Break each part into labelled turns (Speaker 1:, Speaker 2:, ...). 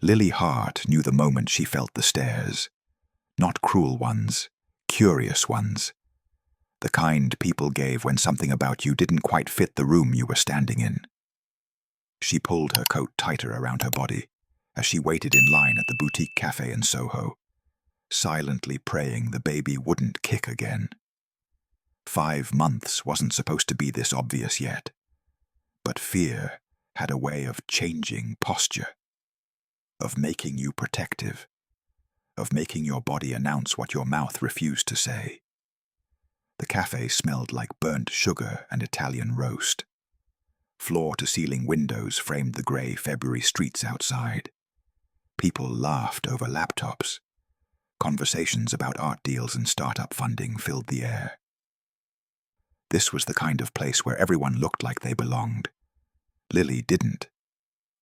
Speaker 1: Lily Hart knew the moment she felt the stares. Not cruel ones, curious ones. The kind people gave when something about you didn't quite fit the room you were standing in. She pulled her coat tighter around her body as she waited in line at the boutique cafe in Soho, silently praying the baby wouldn't kick again. 5 months wasn't supposed to be this obvious yet, but fear had a way of changing posture, of making you protective, of making your body announce what your mouth refused to say. The cafe smelled like burnt sugar and Italian roast. Floor-to-ceiling windows framed the grey February streets outside. People laughed over laptops. Conversations about art deals and startup funding filled the air. This was the kind of place where everyone looked like they belonged. Lily didn't.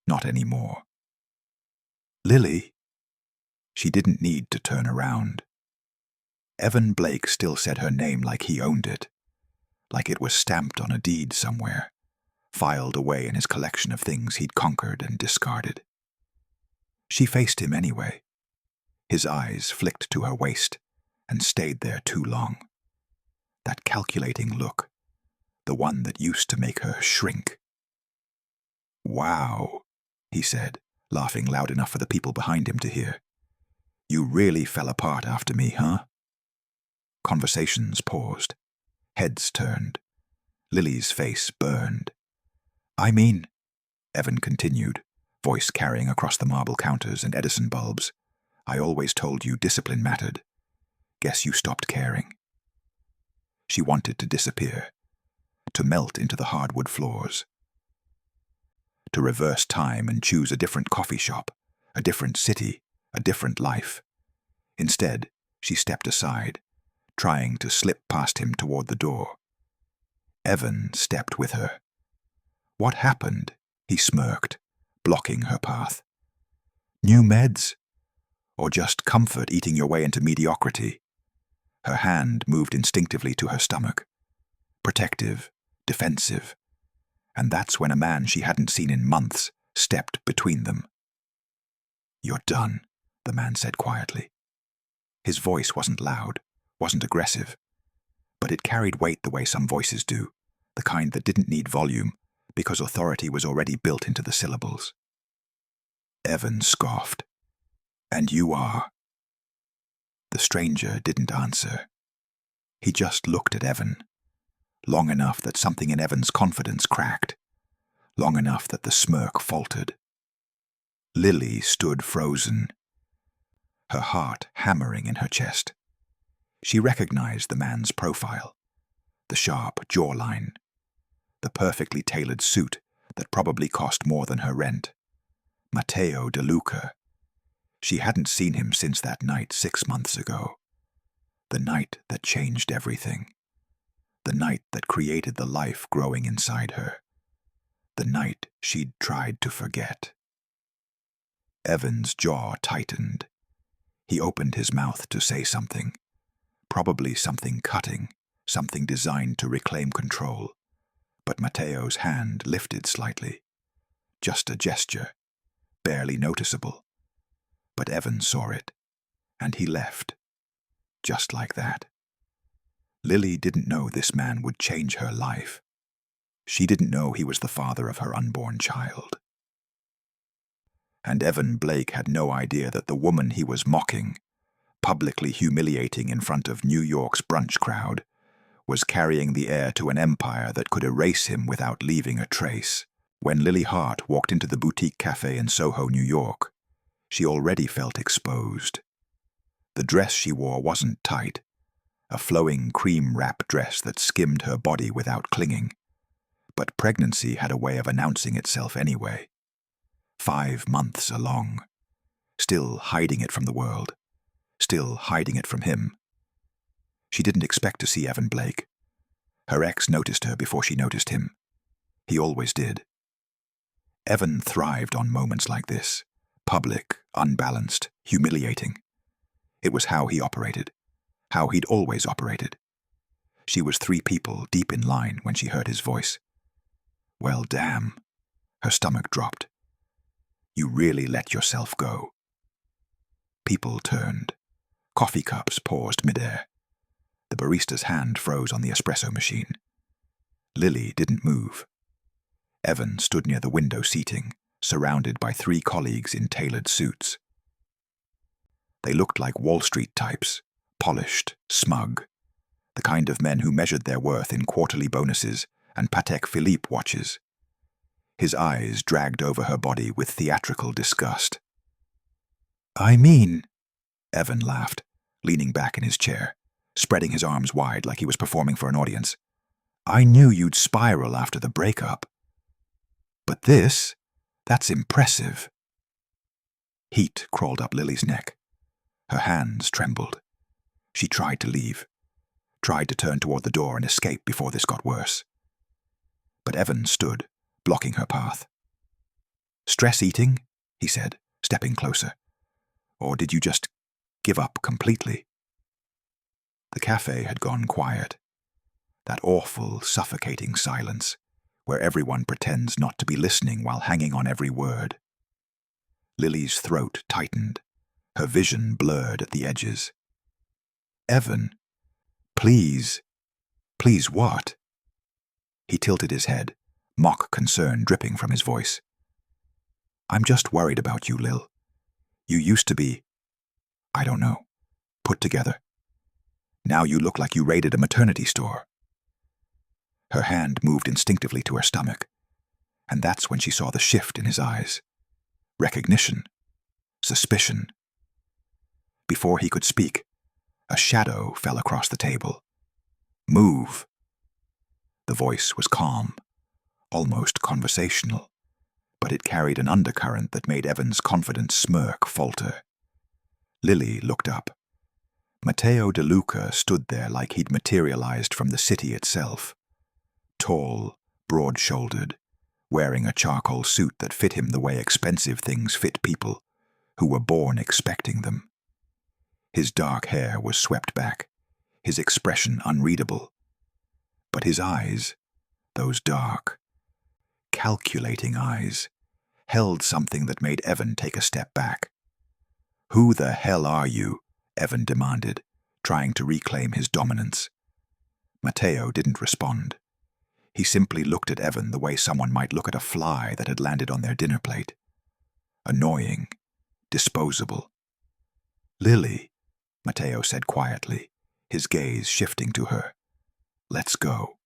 Speaker 1: Not anymore. Lily? She didn't need to turn around. Evan Blake still said her name like he owned it, like it was stamped on a deed somewhere, filed away in his collection of things he'd conquered and discarded. She faced him anyway. His eyes flicked to her waist and stayed there too long. That calculating look, the one that used to make her shrink. "Wow," he said, laughing loud enough for the people behind him to hear. "You really fell apart after me, huh?" Conversations paused. Heads turned. Lily's face burned. "I mean," Evan continued, voice carrying across the marble counters and Edison bulbs, "I always told you discipline mattered. Guess you stopped caring." She wanted to disappear, to melt into the hardwood floors, to reverse time and choose a different coffee shop, a different city, a different life. Instead, she stepped aside, trying to slip past him toward the door. Evan stepped with her. "What happened?" he smirked, blocking her path. "New meds? Or just comfort eating your way into mediocrity?" Her hand moved instinctively to her stomach. Protective, defensive. And that's when a man she hadn't seen in months stepped between them. "You're done," the man said quietly. His voice wasn't loud, wasn't aggressive, but it carried weight the way some voices do, the kind that didn't need volume because authority was already built into the syllables. Evan scoffed. "And you are." The stranger didn't answer. He just looked at Evan, long enough that something in Evan's confidence cracked, long enough that the smirk faltered. Lily stood frozen, her heart hammering in her chest. She recognized the man's profile, the sharp jawline, the perfectly tailored suit that probably cost more than her rent. Matteo De Luca. She hadn't seen him since that night 6 months ago. The night that changed everything. The night that created the life growing inside her. The night she'd tried to forget. Evan's jaw tightened. He opened his mouth to say something. Probably something cutting, something designed to reclaim control. But Matteo's hand lifted slightly. Just a gesture, barely noticeable. But Evan saw it, and he left. Just like that. Lily didn't know this man would change her life. She didn't know he was the father of her unborn child. And Evan Blake had no idea that the woman he was mocking, publicly humiliating in front of New York's brunch crowd, was carrying the heir to an empire that could erase him without leaving a trace. When Lily Hart walked into the boutique cafe in Soho, New York, she already felt exposed. The dress she wore wasn't tight, a flowing cream wrap dress that skimmed her body without clinging. But pregnancy had a way of announcing itself anyway. 5 months along, still hiding it from the world, still hiding it from him. She didn't expect to see Evan Blake. Her ex noticed her before she noticed him. He always did. Evan thrived on moments like this, public, unbalanced, humiliating. It was how he operated, how he'd always operated. She was 3 people deep in line when she heard his voice. Well, damn. Her stomach dropped. You really let yourself go. People turned. Coffee cups paused midair. The barista's hand froze on the espresso machine. Lily didn't move. Evan stood near the window seating, surrounded by 3 colleagues in tailored suits. They looked like Wall Street types, polished, smug, the kind of men who measured their worth in quarterly bonuses and Patek Philippe watches. His eyes dragged over her body with theatrical disgust. "I mean," Evan laughed, leaning back in his chair, spreading his arms wide like he was performing for an audience. "I knew you'd spiral after the breakup. But that's impressive." Heat crawled up Lily's neck. Her hands trembled. She tried to leave, tried to turn toward the door and escape before this got worse. But Evan stood, blocking her path. "Stress eating?" he said, stepping closer. "Or did you just give up completely?" The cafe had gone quiet. That awful, suffocating silence, where everyone pretends not to be listening while hanging on every word. Lily's throat tightened, her vision blurred at the edges. "Evan, please. Please what?" He tilted his head, mock concern dripping from his voice. "I'm just worried about you, Lil. You used to be, I don't know, put together. Now you look like you raided a maternity store." Her hand moved instinctively to her stomach, and that's when she saw the shift in his eyes. Recognition. Suspicion. Before he could speak, a shadow fell across the table. "Move." The voice was calm, almost conversational, but it carried an undercurrent that made Evan's confident smirk falter. Lily looked up. Matteo De Luca stood there like he'd materialized from the city itself. Tall, broad-shouldered, wearing a charcoal suit that fit him the way expensive things fit people who were born expecting them. His dark hair was swept back, his expression unreadable. But his eyes, those dark, calculating eyes, held something that made Evan take a step back. "Who the hell are you?" Evan demanded, trying to reclaim his dominance. Matteo didn't respond. He simply looked at Evan the way someone might look at a fly that had landed on their dinner plate. Annoying, disposable. "Lily," Matteo said quietly, his gaze shifting to her. "Let's go."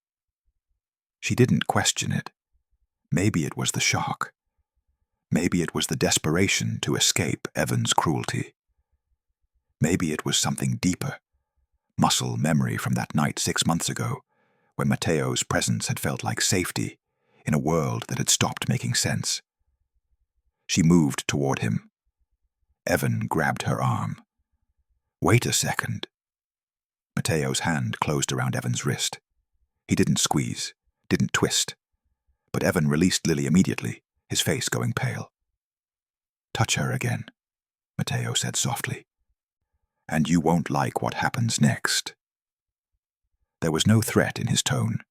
Speaker 1: She didn't question it. Maybe it was the shock. Maybe it was the desperation to escape Evan's cruelty. Maybe it was something deeper, muscle memory from that night 6 months ago, when Matteo's presence had felt like safety in a world that had stopped making sense. She moved toward him. Evan grabbed her arm. "Wait a second." Matteo's hand closed around Evan's wrist. He didn't squeeze, didn't twist. But Evan released Lily immediately, his face going pale. "Touch her again," Matteo said softly. "And you won't like what happens next." There was no threat in his tone,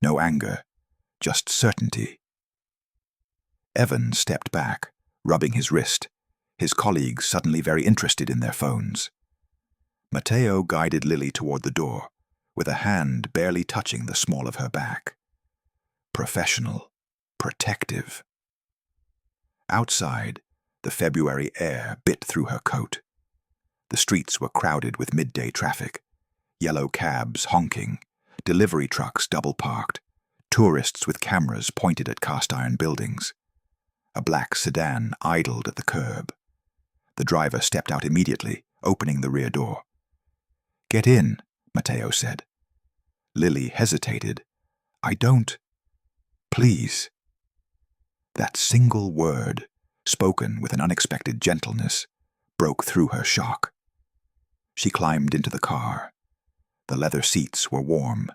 Speaker 1: no anger, just certainty. Evan stepped back, rubbing his wrist, his colleagues suddenly very interested in their phones. Matteo guided Lily toward the door, with a hand barely touching the small of her back. Professional, protective. Outside, the February air bit through her coat. The streets were crowded with midday traffic. Yellow cabs honking, delivery trucks double-parked, tourists with cameras pointed at cast-iron buildings. A black sedan idled at the curb. The driver stepped out immediately, opening the rear door. "Get in," Matteo said. Lily hesitated. "I don't. Please." That single word, spoken with an unexpected gentleness, broke through her shock. She climbed into the car. The leather seats were warm.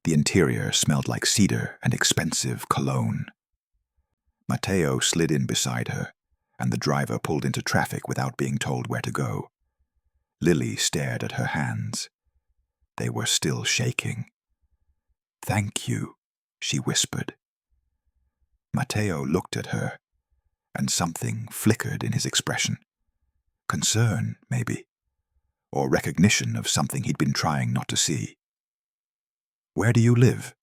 Speaker 1: The interior smelled like cedar and expensive cologne. Matteo slid in beside her, and the driver pulled into traffic without being told where to go. Lily stared at her hands. They were still shaking. "Thank you," she whispered. Matteo looked at her, and something flickered in his expression. Concern, maybe, or recognition of something he'd been trying not to see. "Where do you live?"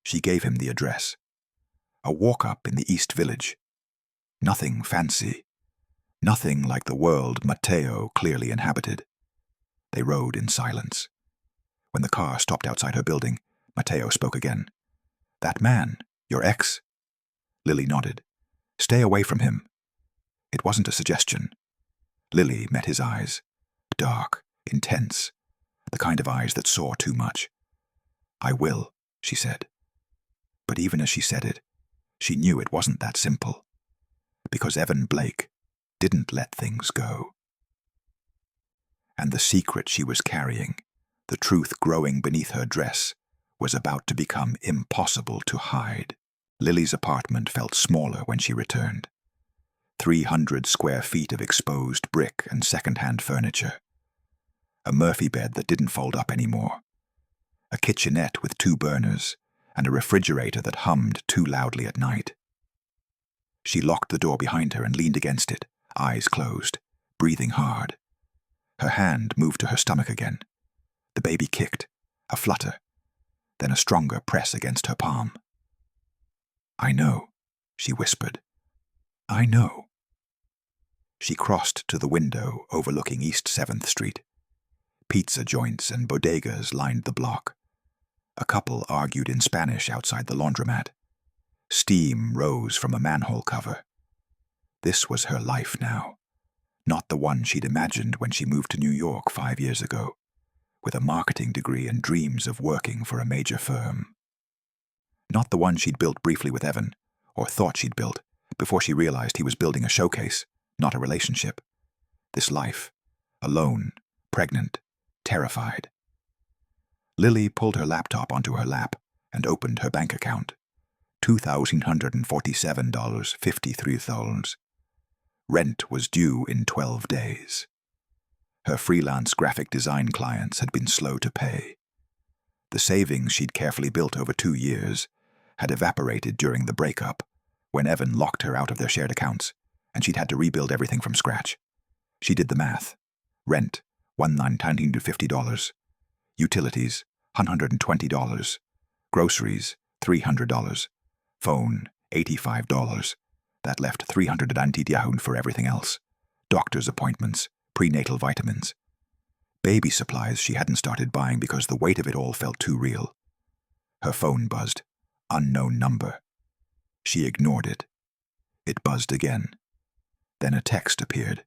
Speaker 1: She gave him the address. A walk-up in the East Village. Nothing fancy. Nothing like the world Matteo clearly inhabited. They rode in silence. When the car stopped outside her building, Matteo spoke again. "That man, your ex?" Lily nodded. "Stay away from him." It wasn't a suggestion. Lily met his eyes. Dark, intense, the kind of eyes that saw too much. "I will," she said. But even as she said it, she knew it wasn't that simple. Because Evan Blake didn't let things go. And the secret she was carrying, the truth growing beneath her dress, was about to become impossible to hide. Lily's apartment felt smaller when she returned. 300 square feet of exposed brick and second-hand furniture. A Murphy bed that didn't fold up anymore. A kitchenette with 2 burners, and a refrigerator that hummed too loudly at night. She locked the door behind her and leaned against it, eyes closed, breathing hard. Her hand moved to her stomach again. The baby kicked, a flutter, then a stronger press against her palm. "I know," she whispered. "I know." She crossed to the window overlooking East 7th Street. Pizza joints and bodegas lined the block. A couple argued in Spanish outside the laundromat. Steam rose from a manhole cover. This was her life now, not the one she'd imagined when she moved to New York 5 years ago, with a marketing degree and dreams of working for a major firm. Not the one she'd built briefly with Evan, or thought she'd built, before she realized he was building a showcase, not a relationship. This life, alone, pregnant, terrified. Lily pulled her laptop onto her lap and opened her bank account. $2,147.53. Rent was due in 12 days. Her freelance graphic design clients had been slow to pay. The savings she'd carefully built over 2 years had evaporated during the breakup, when Evan locked her out of their shared accounts, and she'd had to rebuild everything from scratch. She did the math. Rent, $1,950. Utilities, $120. Groceries, $300. Phone, $85. That left $390 for everything else. Doctor's appointments, prenatal vitamins. Baby supplies she hadn't started buying because the weight of it all felt too real. Her phone buzzed. Unknown number. She ignored it. It buzzed again. Then a text appeared.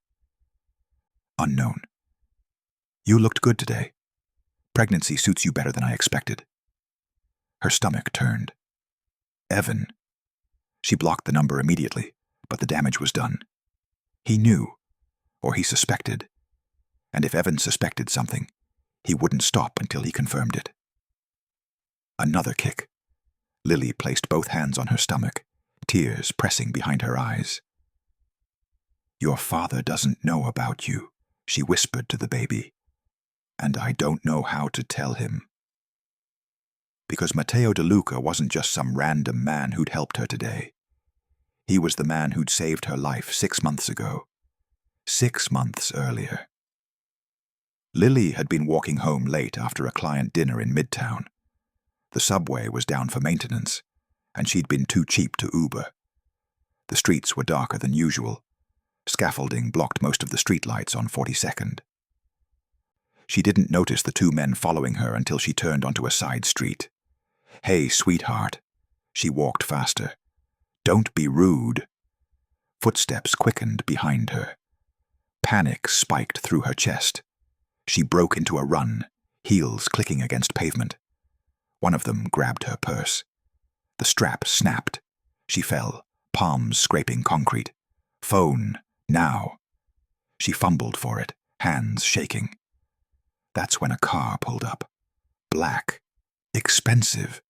Speaker 1: Unknown. "You looked good today. Pregnancy suits you better than I expected." Her stomach turned. Evan. She blocked the number immediately, but the damage was done. He knew, or he suspected, and if Evan suspected something, he wouldn't stop until he confirmed it. Another kick. Lily placed both hands on her stomach, tears pressing behind her eyes. "Your father doesn't know about you," she whispered to the baby, "and I don't know how to tell him." Because Matteo DeLuca wasn't just some random man who'd helped her today. He was the man who'd saved her life 6 months ago. 6 months earlier. Lily had been walking home late after a client dinner in Midtown. The subway was down for maintenance, and she'd been too cheap to Uber. The streets were darker than usual. Scaffolding blocked most of the streetlights on 42nd. She didn't notice the 2 men following her until she turned onto a side street. "Hey, sweetheart." She walked faster. "Don't be rude." Footsteps quickened behind her. Panic spiked through her chest. She broke into a run, heels clicking against pavement. One of them grabbed her purse. The strap snapped. She fell, palms scraping concrete. "Phone, now." She fumbled for it, hands shaking. That's when a car pulled up. Black. Expensive.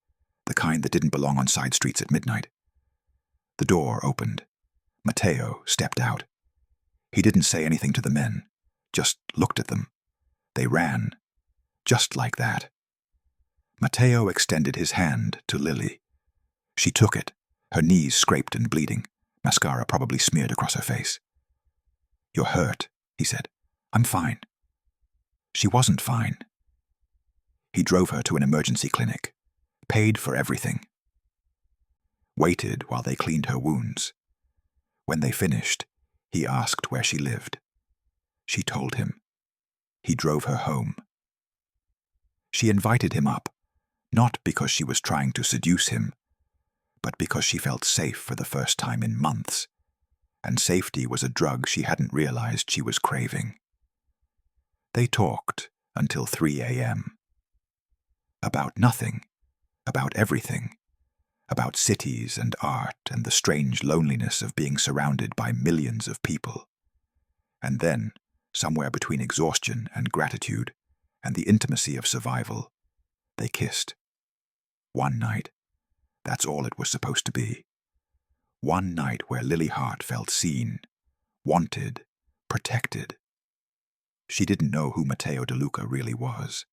Speaker 1: The kind that didn't belong on side streets at midnight. The door opened. Matteo stepped out. He didn't say anything to the men, just looked at them. They ran. Just like that. Matteo extended his hand to Lily. She took it, her knees scraped and bleeding, mascara probably smeared across her face. "You're hurt," he said. "I'm fine." She wasn't fine. He drove her to an emergency clinic, paid for everything. Waited while they cleaned her wounds. When they finished, he asked where she lived. She told him. He drove her home. She invited him up, not because she was trying to seduce him, but because she felt safe for the first time in months, and safety was a drug she hadn't realized she was craving. They talked until 3 a.m. About nothing, about everything, about cities and art and the strange loneliness of being surrounded by millions of people. And then, somewhere between exhaustion and gratitude and the intimacy of survival, they kissed. One night. That's all it was supposed to be. One night where Lily Hart felt seen, wanted, protected. She didn't know who Matteo De Luca really was.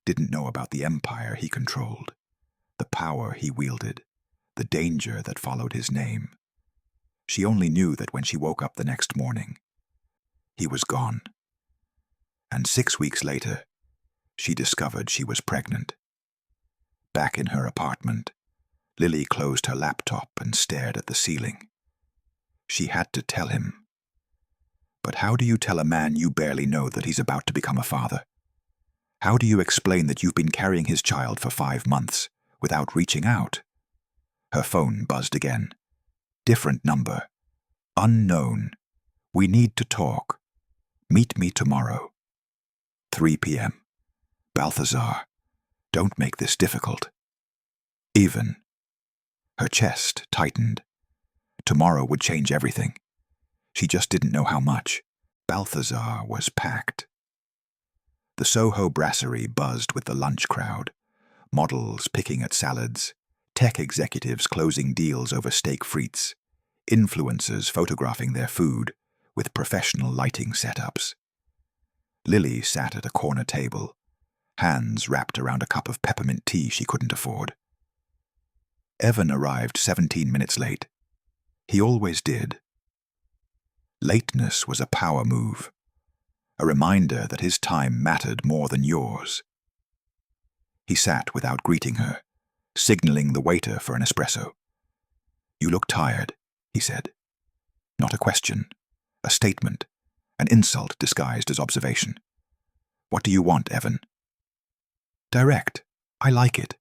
Speaker 1: Didn't know about the empire he controlled, the power he wielded, the danger that followed his name. She only knew that when she woke up the next morning, he was gone. And 6 weeks later, she discovered she was pregnant. Back in her apartment, Lily closed her laptop and stared at the ceiling. She had to tell him. But how do you tell a man you barely know that he's about to become a father? How do you explain that you've been carrying his child for 5 months without reaching out? Her phone buzzed again. Different number. Unknown. We need to talk. Meet me tomorrow. 3 p.m. Balthazar, don't make this difficult. Even. Her chest tightened. Tomorrow would change everything. She just didn't know how much. Balthazar was packed. The Soho brasserie buzzed with the lunch crowd, models picking at salads, tech executives closing deals over steak frites, influencers photographing their food with professional lighting setups. Lily sat at a corner table, hands wrapped around a cup of peppermint tea she couldn't afford. Evan arrived 17 minutes late. He always did. Lateness was a power move, a reminder that his time mattered more than yours. He sat without greeting her, signaling the waiter for an espresso. "You look tired," he said. Not a question, a statement, an insult disguised as observation. "What do you want, Evan?" Direct. I like it.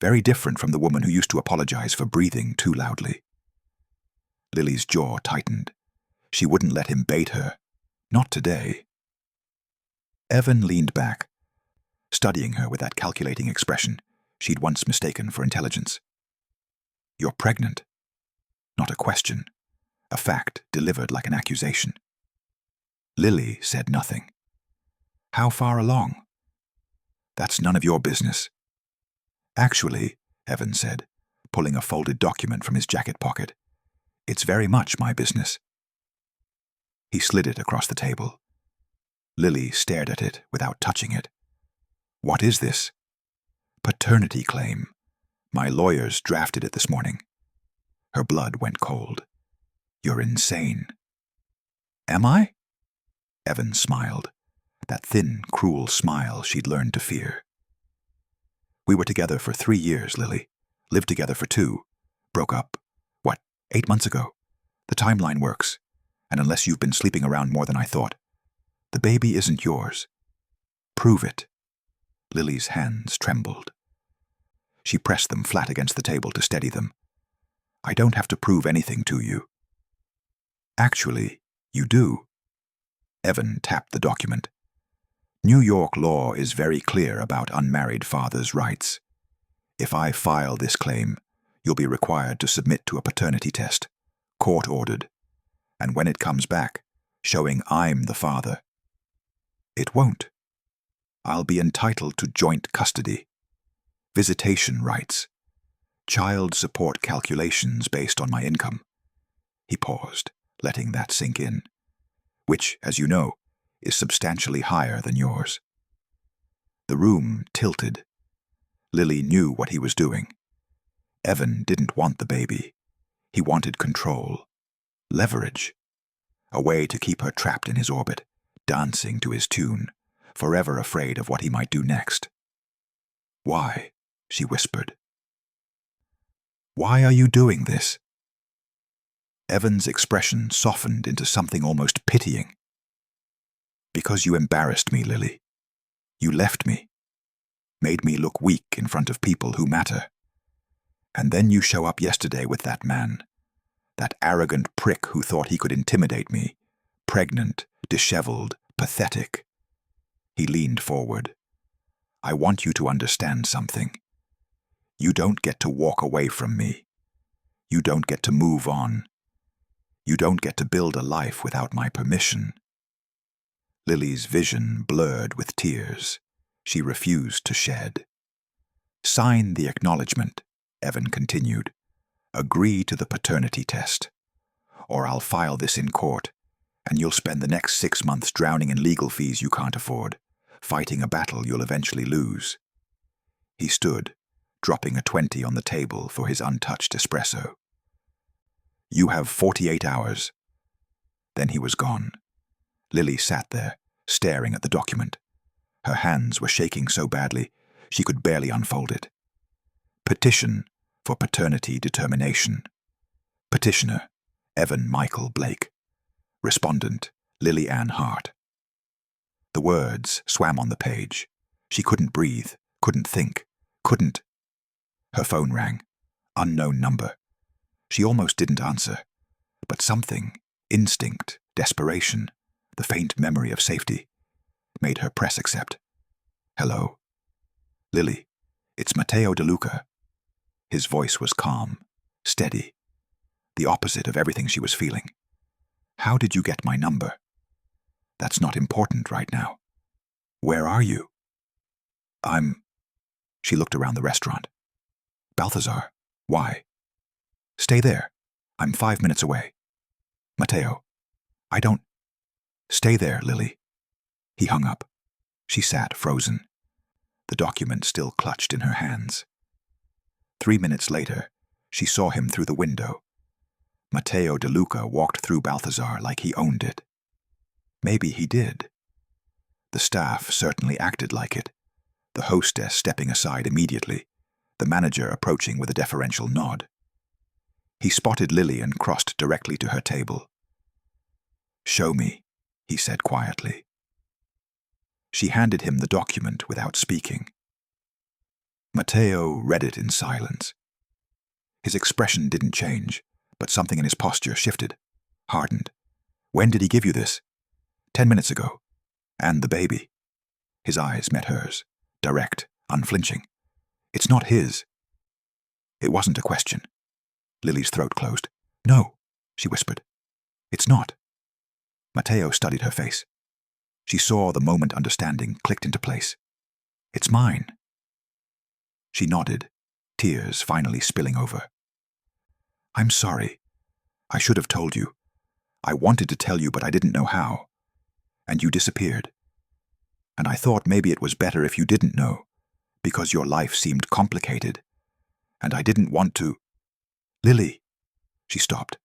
Speaker 1: Very different from the woman who used to apologize for breathing too loudly. Lily's jaw tightened. She wouldn't let him bait her. Not today. Evan leaned back, studying her with that calculating expression she'd once mistaken for intelligence. "You're pregnant." Not a question, a fact delivered like an accusation. Lily said nothing. "How far along?" "That's none of your business." "Actually," Evan said, pulling a folded document from his jacket pocket, "it's very much my business." He slid it across the table. Lily stared at it without touching it. "What is this?" "Paternity claim. My lawyers drafted it this morning." Her blood went cold. "You're insane." "Am I?" Evan smiled, that thin, cruel smile she'd learned to fear. "We were together for 3 years, Lily. Lived together for 2. Broke up, 8 months ago? The timeline works, and unless you've been sleeping around more than I thought, the baby isn't yours. Prove it." Lily's hands trembled. She pressed them flat against the table to steady them. "I don't have to prove anything to you." "Actually, you do." Evan tapped the document. "New York law is very clear about unmarried fathers' rights. If I file this claim, you'll be required to submit to a paternity test, court-ordered, and when it comes back, showing I'm the father. It won't. I'll be entitled to joint custody, visitation rights, child support calculations based on my income." He paused, letting that sink in. "Which, as you know, is substantially higher than yours." The room tilted. Lily knew what he was doing. Evan didn't want the baby. He wanted control, leverage, a way to keep her trapped in his orbit, dancing to his tune, forever afraid of what he might do next. "Why?" she whispered. "Why are you doing this?" Evan's expression softened into something almost pitying. "Because you embarrassed me, Lily. You left me, made me look weak in front of people who matter. And then you show up yesterday with that man, that arrogant prick who thought he could intimidate me, pregnant, disheveled, pathetic." He leaned forward. "I want you to understand something. You don't get to walk away from me. You don't get to move on. You don't get to build a life without my permission." Lily's vision blurred with tears. She refused to shed. "Sign the acknowledgement," Evan continued. "Agree to the paternity test. Or I'll file this in court, and you'll spend the next 6 months drowning in legal fees you can't afford, fighting a battle you'll eventually lose." He stood, dropping a 20 on the table for his untouched espresso. "You have 48 hours. Then he was gone. Lily sat there, staring at the document. Her hands were shaking so badly she could barely unfold it. Petition for paternity determination. Petitioner, Evan Michael Blake. Respondent, Lily Ann Hart. The words swam on the page. She couldn't breathe, couldn't think, couldn't. Her phone rang. Unknown number. She almost didn't answer, but something, instinct, desperation, the faint memory of safety, made her press accept. "Hello." "Lily, it's Matteo De Luca." His voice was calm, steady, the opposite of everything she was feeling. "How did you get my number?" "That's not important right now." "Where are you?" She looked around the restaurant. "Balthazar, why?" "Stay there. I'm 5 minutes away." "Matteo, I don't—" "Stay there, Lily." He hung up. She sat frozen, the document still clutched in her hands. 3 minutes later, she saw him through the window. Matteo De Luca walked through Balthazar like he owned it. Maybe he did. The staff certainly acted like it, the hostess stepping aside immediately, the manager approaching with a deferential nod. He spotted Lily and crossed directly to her table. "Show me," he said quietly. She handed him the document without speaking. Matteo read it in silence. His expression didn't change, but something in his posture shifted, hardened. "When did he give you this?" 10 minutes ago. And the baby." His eyes met hers, direct, unflinching. "It's not his." It wasn't a question. Lily's throat closed. "No," she whispered. "It's not." Matteo studied her face. She saw the moment understanding clicked into place. "It's mine." She nodded, tears finally spilling over. "I'm sorry. I should have told you. I wanted to tell you, but I didn't know how. And you disappeared. And I thought maybe it was better if you didn't know, because your life seemed complicated. And I didn't want to—" "Lily." She stopped.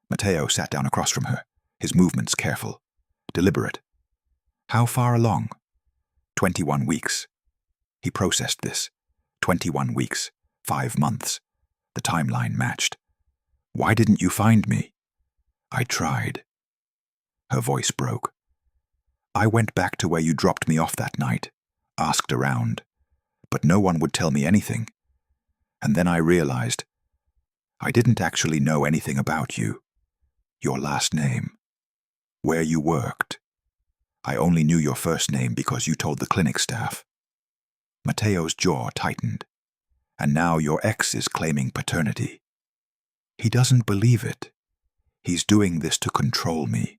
Speaker 1: Matteo sat down across from her, his movements careful, deliberate. "How far along?" 21 weeks. He processed this. 21 weeks, 5 months. The timeline matched. "Why didn't you find me?" "I tried." Her voice broke. "I went back to where you dropped me off that night, asked around, but no one would tell me anything. And then I realized I didn't actually know anything about you, your last name, where you worked. I only knew your first name because you told the clinic staff." Matteo's jaw tightened. "And now your ex is claiming paternity. He doesn't believe it. He's doing this to control me,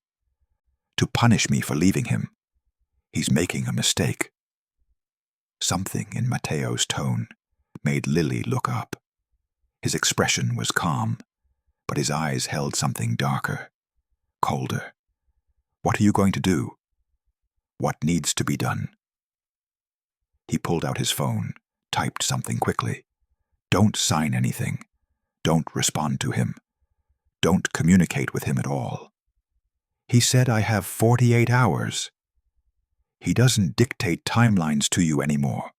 Speaker 1: to punish me for leaving him. He's making a mistake." Something in Matteo's tone made Lily look up. His expression was calm, but his eyes held something darker, colder. "What are you going to do? What needs to be done?" He pulled out his phone, typed something quickly. "Don't sign anything. Don't respond to him. Don't communicate with him at all. He said I have 48 hours. He doesn't dictate timelines to you anymore.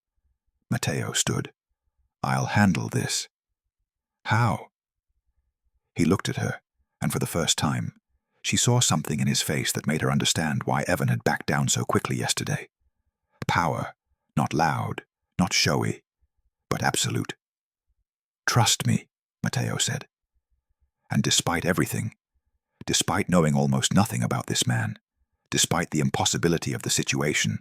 Speaker 1: Matteo stood. I'll handle this. How? He looked at her, and for the first time, she saw something in his face that made her understand why Evan had backed down so quickly yesterday. Power, not loud, not showy, but absolute. Trust me, Matteo said. And despite everything, despite knowing almost nothing about this man, despite the impossibility of the situation,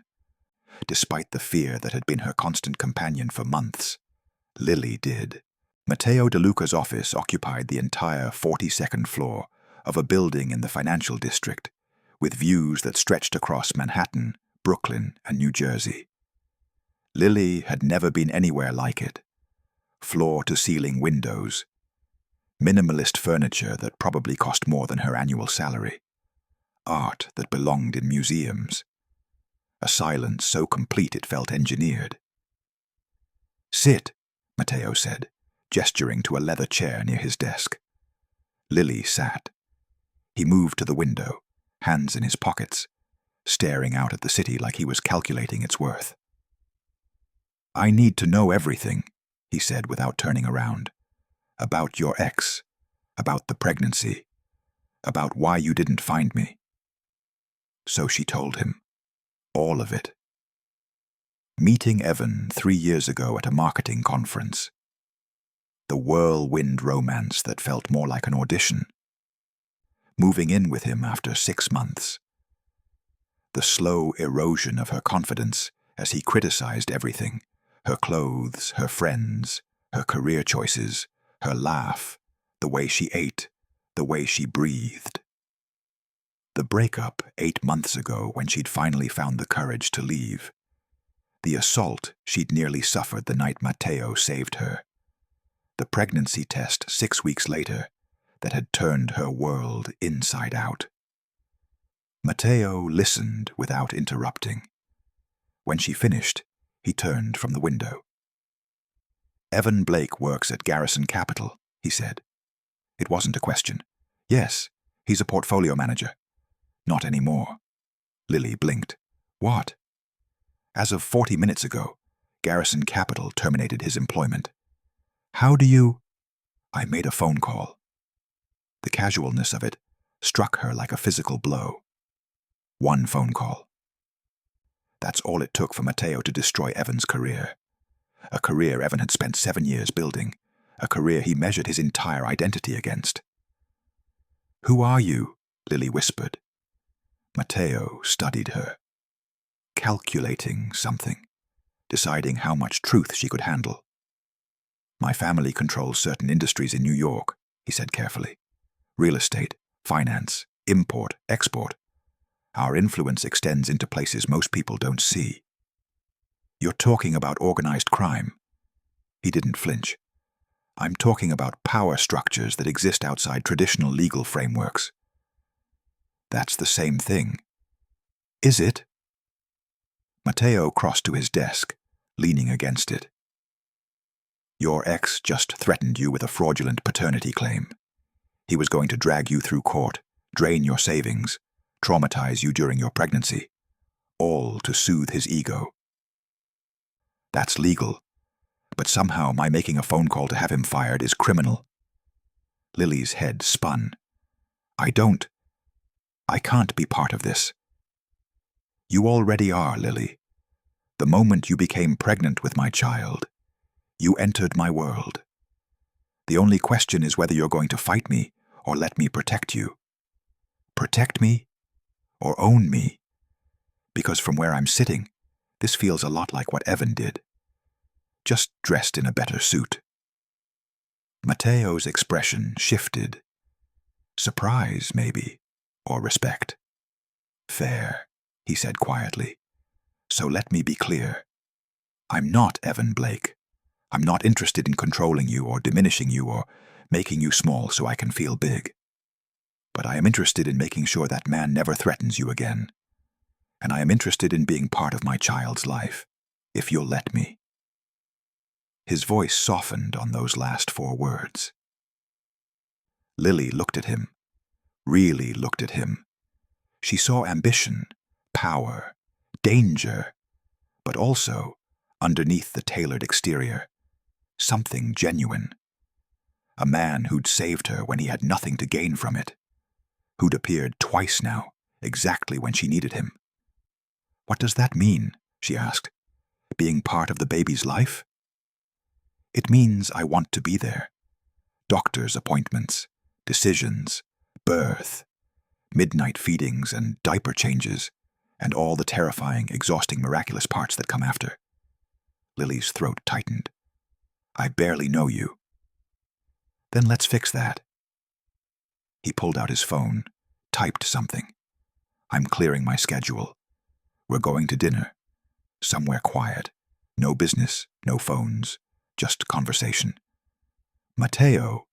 Speaker 1: despite the fear that had been her constant companion for months, Lily did. Matteo De Luca's office occupied the entire 42nd floor of a building in the financial district, with views that stretched across Manhattan, Brooklyn, and New Jersey. Lily had never been anywhere like it. Floor-to-ceiling windows, minimalist furniture that probably cost more than her annual salary, art that belonged in museums, a silence so complete it felt engineered. Sit, Matteo said, gesturing to a leather chair near his desk. Lily sat. He moved to the window, hands in his pockets, staring out at the city like he was calculating its worth. I need to know everything, he said without turning around. About your ex, about the pregnancy, about why you didn't find me. So she told him. All of it. Meeting Evan 3 years ago at a marketing conference. The whirlwind romance that felt more like an audition. Moving in with him after 6 months. The slow erosion of her confidence as he criticized everything, her clothes, her friends, her career choices, her laugh, the way she ate, the way she breathed. The breakup 8 months ago when she'd finally found the courage to leave. The assault she'd nearly suffered the night Matteo saved her. The pregnancy test 6 weeks later that had turned her world inside out. Matteo listened without interrupting. When she finished, he turned from the window. Evan Blake works at Garrison Capital, he said. It wasn't a question. Yes, he's a portfolio manager. Not anymore. Lily blinked. What? As of 40 minutes ago, Garrison Capital terminated his employment. How do you... I made a phone call. The casualness of it struck her like a physical blow. One phone call. That's all it took for Matteo to destroy Evan's career. A career Evan had spent 7 years building. A career he measured his entire identity against. Who are you? Lily whispered. Matteo studied her. Calculating something. Deciding how much truth she could handle. My family controls certain industries in New York, he said carefully. Real estate, finance, import, export. Our influence extends into places most people don't see. You're talking about organized crime. He didn't flinch. I'm talking about power structures that exist outside traditional legal frameworks. That's the same thing. Is it? Matteo crossed to his desk, leaning against it. Your ex just threatened you with a fraudulent paternity claim. He was going to drag you through court, drain your savings, traumatize you during your pregnancy, all to soothe his ego. That's legal, but somehow my making a phone call to have him fired is criminal. Lily's head spun. I can't be part of this. You already are, Lily. The moment you became pregnant with my child, you entered my world. The only question is whether you're going to fight me or let me protect you. Protect me or own me? Because from where I'm sitting, this feels a lot like what Evan did. Just dressed in a better suit. Matteo's expression shifted. Surprise, maybe, or respect. Fair, he said quietly. So let me be clear. I'm not Evan Blake. I'm not interested in controlling you or diminishing you or making you small so I can feel big. But I am interested in making sure that man never threatens you again. And I am interested in being part of my child's life, if you'll let me. His voice softened on those last 4 words. Lily looked at him, really looked at him. She saw ambition, power, danger, but also, underneath the tailored exterior, something genuine. A man who'd saved her when he had nothing to gain from it, who'd appeared twice now, exactly when she needed him. "What does that mean?" she asked. "Being part of the baby's life?" "It means I want to be there. Doctor's appointments, decisions, birth, midnight feedings and diaper changes, and all the terrifying, exhausting, miraculous parts that come after." Lily's throat tightened. "I barely know you." "Then let's fix that." He pulled out his phone, typed something. "I'm clearing my schedule. We're going to dinner. Somewhere quiet. No business, no phones, just conversation." "Matteo."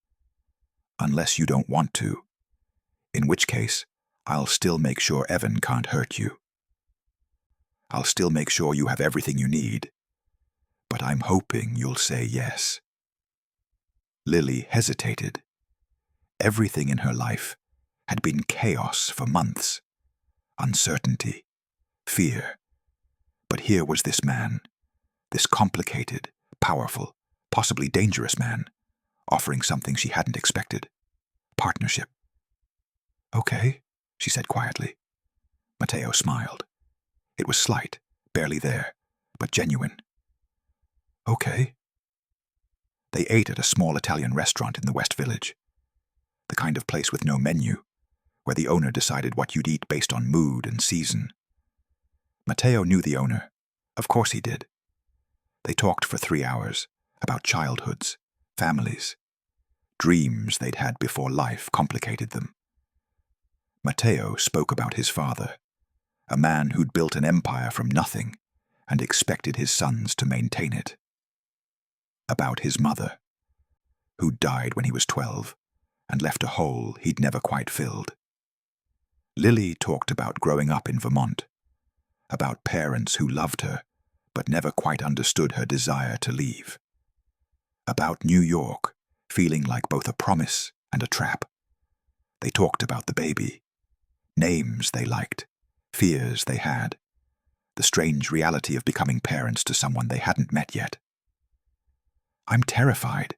Speaker 1: "Unless you don't want to. In which case, I'll still make sure Evan can't hurt you. I'll still make sure you have everything you need. But I'm hoping you'll say yes." Lily hesitated. Everything in her life had been chaos for months. Uncertainty, fear. But here was this man, this complicated, powerful, possibly dangerous man, offering something she hadn't expected. Partnership. "Okay," she said quietly. Matteo smiled. It was slight, barely there, but genuine. "Okay." They ate at a small Italian restaurant in the West Village. The kind of place with no menu, where the owner decided what you'd eat based on mood and season. Matteo knew the owner. Of course he did. They talked for 3 hours, about childhoods, families, dreams they'd had before life complicated them. Matteo spoke about his father, a man who'd built an empire from nothing and expected his sons to maintain it. About his mother, who'd died when he was 12 and left a hole he'd never quite filled. Lily talked about growing up in Vermont, about parents who loved her but never quite understood her desire to leave. About New York feeling like both a promise and a trap. They talked about the baby, names they liked, fears they had, the strange reality of becoming parents to someone they hadn't met yet. "I'm terrified,"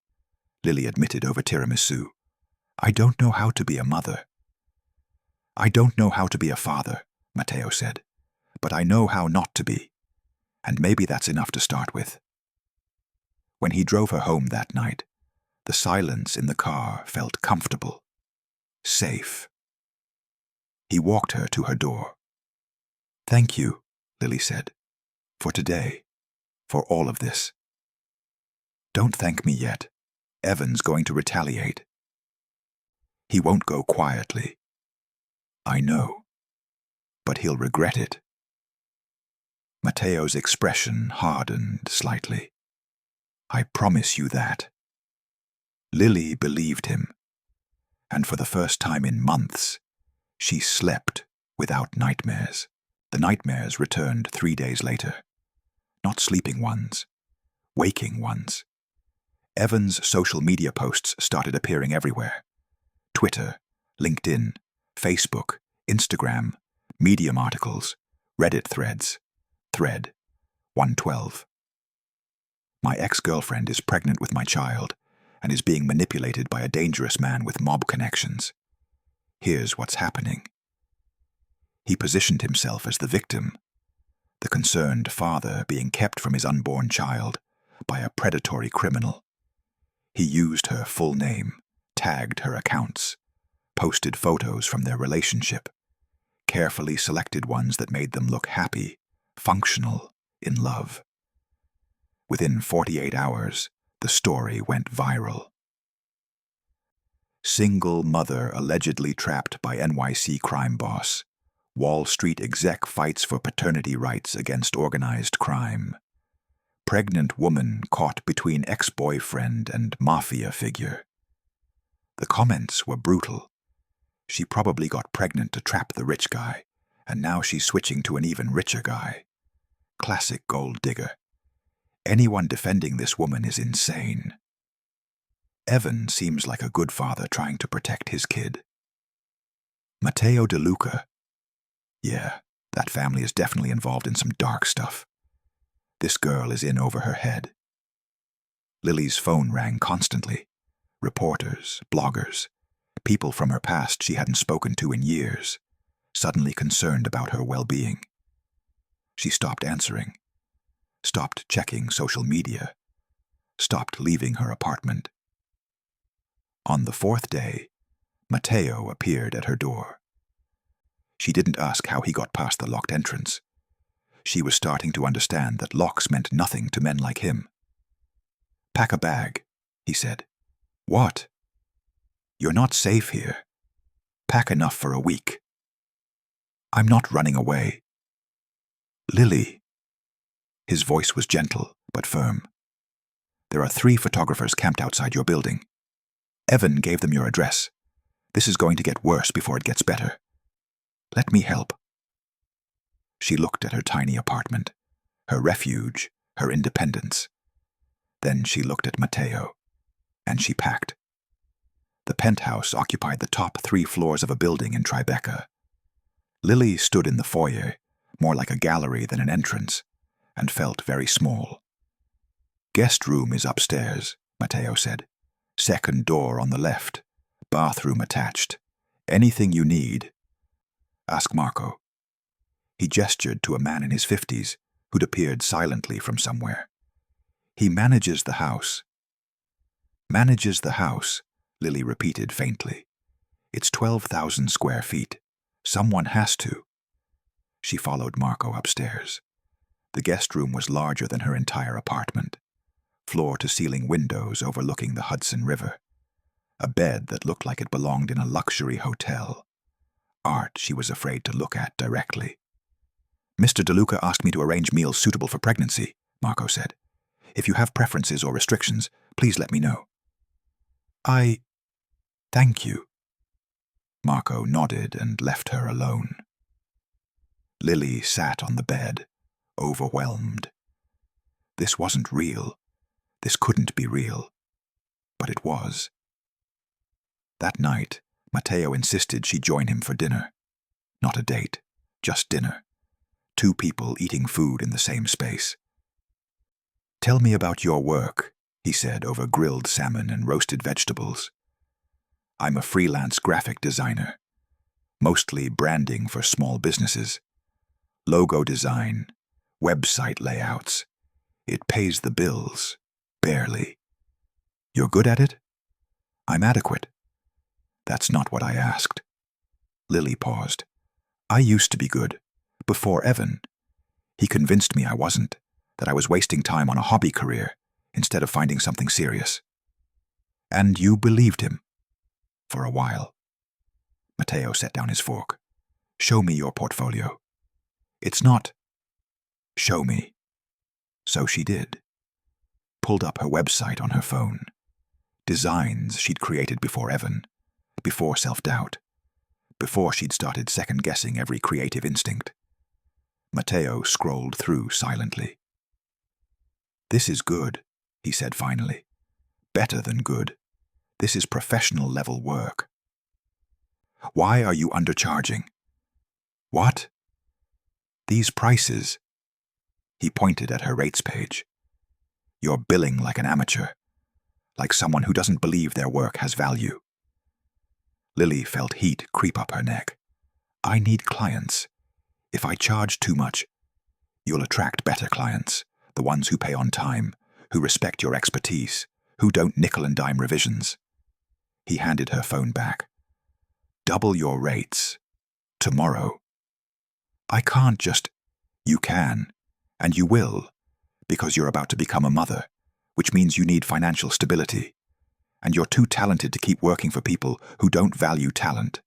Speaker 1: Lily admitted over tiramisu. "I don't know how to be a mother." "I don't know how to be a father," Matteo said, "but I know how not to be, and maybe that's enough to start with." When he drove her home that night, the silence in the car felt comfortable, safe. He walked her to her door. "Thank you," Lily said, "for today, for all of this." "Don't thank me yet. Evan's going to retaliate." "He won't go quietly." "I know. But he'll regret it." Matteo's expression hardened slightly. "I promise you that." Lily believed him, and for the first time in months, she slept without nightmares. The nightmares returned 3 days later. Not sleeping ones, waking ones. Evan's social media posts started appearing everywhere. Twitter, LinkedIn, Facebook, Instagram, Medium articles, Reddit threads. Thread 112. "My ex-girlfriend is pregnant with my child and is being manipulated by a dangerous man with mob connections. Here's what's happening." He positioned himself as the victim, the concerned father being kept from his unborn child by a predatory criminal. He used her full name, tagged her accounts, posted photos from their relationship, carefully selected ones that made them look happy, functional, in love. Within 48 hours, the story went viral. Single mother allegedly trapped by NYC crime boss. Wall Street exec fights for paternity rights against organized crime. Pregnant woman caught between ex-boyfriend and Mafia figure. The comments were brutal. She probably got pregnant to trap the rich guy, and now she's switching to an even richer guy. Classic gold digger. Anyone defending this woman is insane. Evan seems like a good father trying to protect his kid. Matteo De Luca. Yeah, that family is definitely involved in some dark stuff. This girl is in over her head. Lily's phone rang constantly. Reporters, bloggers, people from her past she hadn't spoken to in years, suddenly concerned about her well-being. She stopped answering, stopped checking social media, stopped leaving her apartment. On the fourth day, Matteo appeared at her door. She didn't ask how he got past the locked entrance. She was starting to understand that locks meant nothing to men like him. "Pack a bag," he said. "What?" "You're not safe here. Pack enough for a week." "I'm not running away." "Lily." His voice was gentle but firm. "There are 3 photographers camped outside your building. Evan gave them your address. This is going to get worse before it gets better. Let me help." She looked at her tiny apartment, her refuge, her independence. Then she looked at Matteo, and she packed. The penthouse occupied the top 3 floors of a building in Tribeca. Lily stood in the foyer, more like a gallery than an entrance, and felt very small. "Guest room is upstairs," Matteo said. "Second door on the left. Bathroom attached. Anything you need. Ask Marco." He gestured to a man in his 50s who'd appeared silently from somewhere. "He manages the house." "Manages the house," Lily repeated faintly. "It's 12,000 square feet. Someone has to." She followed Marco upstairs. The guest room was larger than her entire apartment. Floor-to-ceiling windows overlooking the Hudson River. A bed that looked like it belonged in a luxury hotel. Art she was afraid to look at directly. "Mr. De Luca asked me to arrange meals suitable for pregnancy," Marco said. "If you have preferences or restrictions, please let me know." Thank you." Marco nodded and left her alone. Lily sat on the bed, overwhelmed. This wasn't real. This couldn't be real. But it was. That night, Matteo insisted she join him for dinner. Not a date, just dinner. 2 people eating food in the same space. "Tell me about your work," he said over grilled salmon and roasted vegetables. "I'm a freelance graphic designer, mostly branding for small businesses. Logo design, website layouts. It pays the bills, barely." "You're good at it?" "I'm adequate." "That's not what I asked." Lily paused. "I used to be good, before Evan. He convinced me I wasn't, that I was wasting time on a hobby career instead of finding something serious." "And you believed him?" "For a while." Matteo set down his fork. "Show me your portfolio." "It's not." "Show me." So she did. Pulled up her website on her phone. Designs she'd created before Evan, before self-doubt, before she'd started second-guessing every creative instinct. Matteo scrolled through silently. "This is good," he said finally. "Better than good. This is professional-level work." "Why are you undercharging?" "What?" "These prices." He pointed at her rates page. "You're billing like an amateur, like someone who doesn't believe their work has value." Lily felt heat creep up her neck. "I need clients. If I charge too much, you'll attract better clients, the ones who pay on time, who respect your expertise, who don't nickel-and-dime revisions." He handed her phone back. "Double your rates. Tomorrow." "I can't just—" "You can, and you will, because you're about to become a mother, which means you need financial stability, and you're too talented to keep working for people who don't value talent."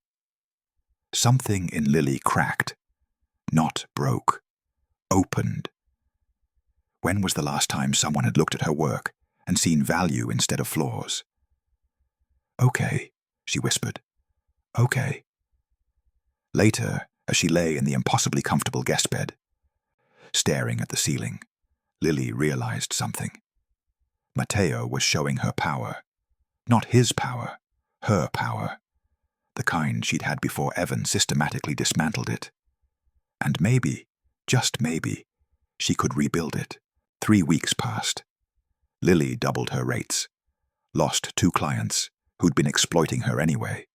Speaker 1: Something in Lily cracked, not broke, opened. When was the last time someone had looked at her work and seen value instead of flaws? "Okay," she whispered. "Okay." Later, as she lay in the impossibly comfortable guest bed, staring at the ceiling, Lily realized something. Matteo was showing her power, Not his power, her power. The kind she'd had before Evan systematically dismantled it. And maybe, just maybe, she could rebuild it. 3 weeks passed. Lily doubled her rates, lost 2 clients who'd been exploiting her anyway,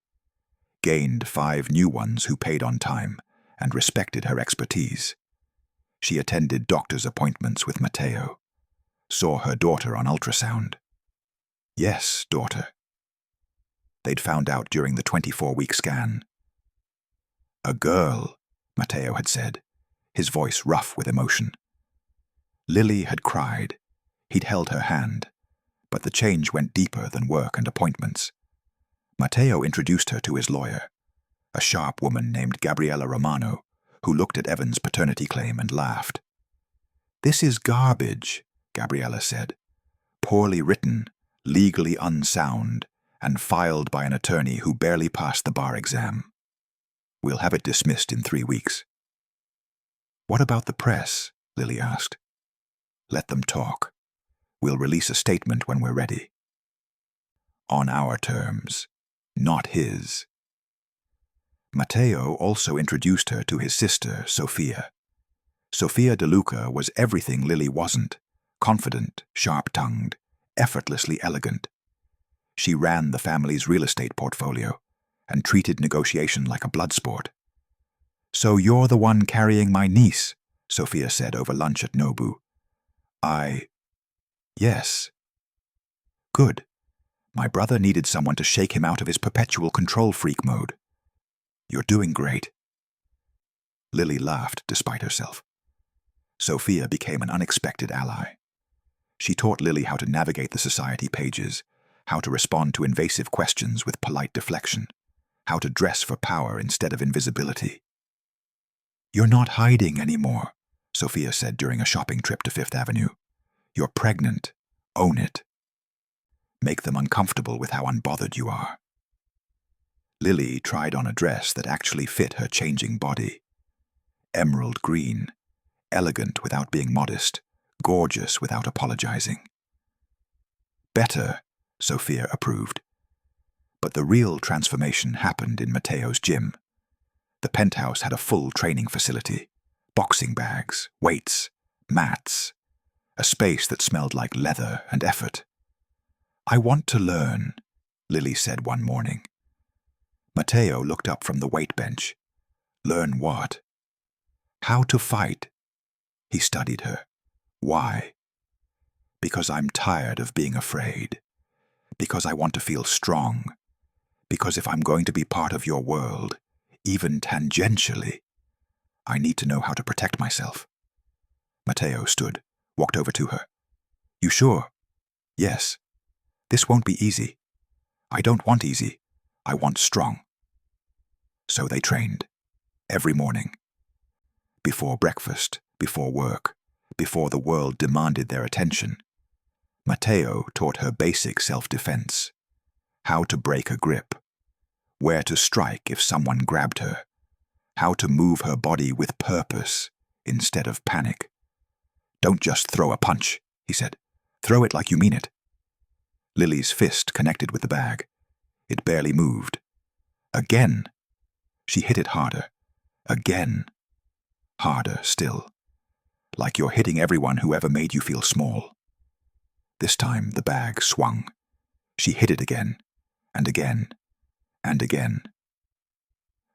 Speaker 1: gained 5 new ones who paid on time and respected her expertise. She attended doctor's appointments with Matteo, saw her daughter on ultrasound. Yes, daughter. They'd found out during the 24-week scan. A girl, Matteo had said, his voice rough with emotion. Lily had cried. He'd held her hand, but the change went deeper than work and appointments. Matteo introduced her to his lawyer, a sharp woman named Gabriella Romano, who looked at Evan's paternity claim and laughed. "This is garbage," Gabriella said. "Poorly written, legally unsound, and filed by an attorney who barely passed the bar exam. We'll have it dismissed in 3 weeks." "What about the press?" Lily asked. "Let them talk. We'll release a statement when we're ready. On our terms, not his." Matteo also introduced her to his sister, Sophia. Sophia De Luca was everything Lily wasn't: confident, sharp-tongued, effortlessly elegant. She ran the family's real estate portfolio and treated negotiation like a blood sport. "So you're the one carrying my niece," Sophia said over lunch at Nobu. Yes." "Good. My brother needed someone to shake him out of his perpetual control freak mode. You're doing great." Lily laughed despite herself. Sophia became an unexpected ally. She taught Lily how to navigate the society pages, how to respond to invasive questions with polite deflection, how to dress for power instead of invisibility. "You're not hiding anymore," Sophia said during a shopping trip to Fifth Avenue. "You're pregnant. Own it. Make them uncomfortable with how unbothered you are." Lily tried on a dress that actually fit her changing body. Emerald green, elegant without being modest, gorgeous without apologizing. "Better," Sophia approved. But the real transformation happened in Matteo's gym. The penthouse had a full training facility, boxing bags, weights, mats, a space that smelled like leather and effort. "I want to learn," Lily said one morning. Matteo looked up from the weight bench. "Learn what?" "How to fight." He studied her. "Why?" "Because I'm tired of being afraid. Because I want to feel strong. Because if I'm going to be part of your world, even tangentially, I need to know how to protect myself." Matteo stood, walked over to her. "You sure?" "Yes. This won't be easy. I don't want easy. I want strong." So they trained, every morning. Before breakfast, before work, before the world demanded their attention. Matteo taught her basic self-defense, how to break a grip, where to strike if someone grabbed her, how to move her body with purpose instead of panic. "Don't just throw a punch," he said. "Throw it like you mean it." Lily's fist connected with the bag. It barely moved. Again. She hit it harder. Again. Harder still. Like you're hitting everyone who ever made you feel small. This time the bag swung. She hit it again, and again, and again.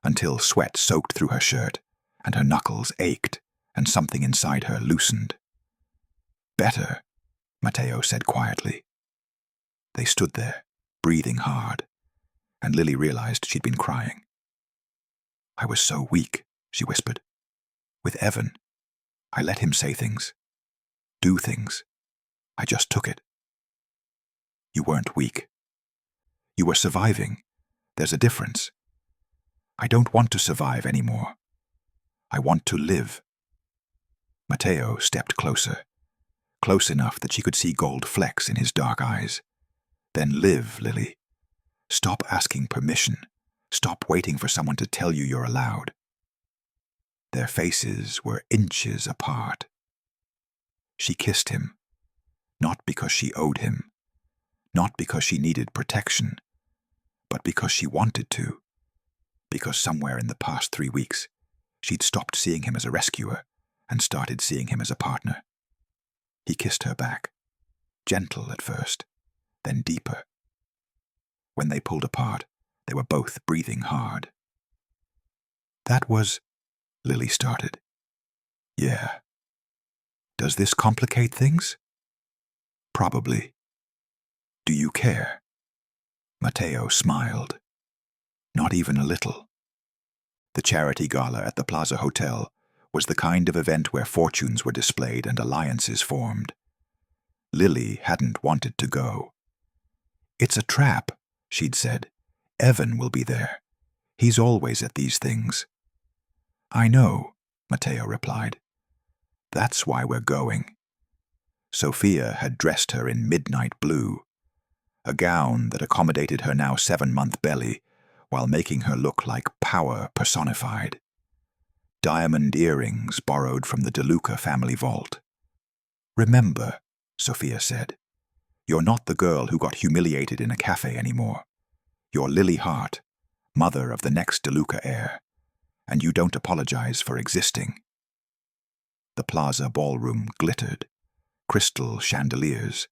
Speaker 1: Until sweat soaked through her shirt, and her knuckles ached, and something inside her loosened. "Better," Matteo said quietly. They stood there, breathing hard, and Lily realized she'd been crying. "I was so weak," she whispered. "With Evan, I let him say things, do things. I just took it." "You weren't weak. You were surviving. There's a difference. I don't want to survive anymore. I want to live." Matteo stepped closer, close enough that she could see gold flecks in his dark eyes. "Then live, Lily. Stop asking permission. Stop waiting for someone to tell you you're allowed." Their faces were inches apart. She kissed him, not because she owed him, Not because she needed protection, but because she wanted to. Because somewhere in the past 3 weeks, she'd stopped seeing him as a rescuer and started seeing him as a partner. He kissed her back, gentle at first, then deeper. When they pulled apart, they were both breathing hard. "That was," Lily started. "Yeah. Does this complicate things?" "Probably. Do you care?" Matteo smiled. Not even a little. The charity gala at the Plaza Hotel was the kind of event where fortunes were displayed and alliances formed. Lily hadn't wanted to go. "It's a trap," she'd said. "Evan will be there. He's always at these things." "I know," Matteo replied. "That's why we're going." Sophia had dressed her in midnight blue, a gown that accommodated her now 7-month belly while making her look like power personified. Diamond earrings borrowed from the DeLuca family vault. "Remember," Sophia said, "you're not the girl who got humiliated in a cafe anymore. You're Lily Hart, mother of the next DeLuca heir, and you don't apologize for existing." The plaza ballroom glittered, crystal chandeliers,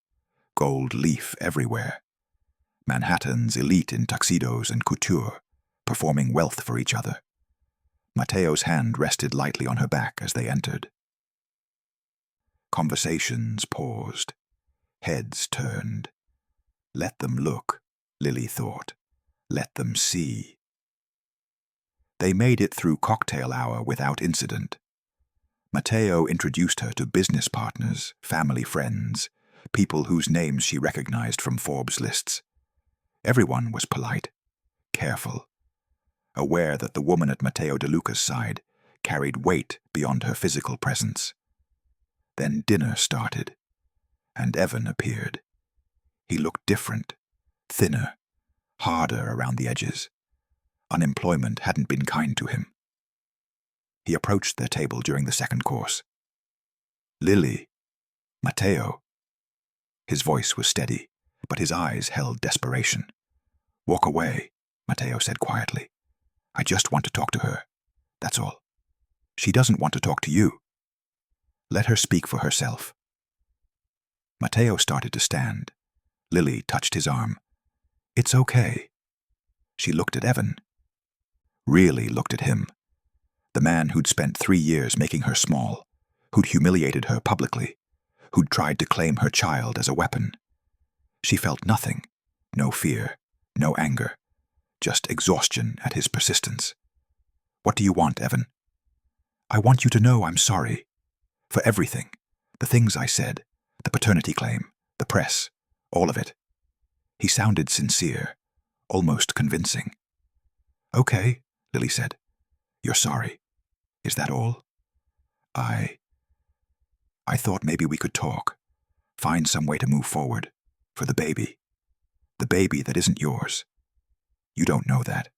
Speaker 1: gold leaf everywhere. Manhattan's elite in tuxedos and couture, performing wealth for each other. Matteo's hand rested lightly on her back as they entered. Conversations paused. Heads turned. Let them look, Lily thought. Let them see. They made it through cocktail hour without incident. Matteo introduced her to business partners, family friends, people whose names she recognized from Forbes lists. Everyone was polite, careful, aware that the woman at Matteo DeLuca's side carried weight beyond her physical presence. Then dinner started, and Evan appeared. He looked different, thinner, harder around the edges. Unemployment hadn't been kind to him. He approached their table during the second course. "Lily, Matteo." His voice was steady, but his eyes held desperation. "Walk away," Matteo said quietly. "I just want to talk to her. That's all. She doesn't want to talk to you. Let her speak for herself." Matteo started to stand. Lily touched his arm. "It's okay." She looked at Evan. Really looked at him. The man who'd spent 3 years making her small, who'd humiliated her publicly, who'd tried to claim her child as a weapon. She felt nothing, no fear, no anger, just exhaustion at his persistence. "What do you want, Evan?" "I want you to know I'm sorry. For everything. The things I said, the paternity claim, the press, all of it." He sounded sincere, almost convincing. "Okay," Lily said. "You're sorry. Is that all?" I thought maybe we could talk, find some way to move forward, for the baby. The baby that isn't yours. You don't know that."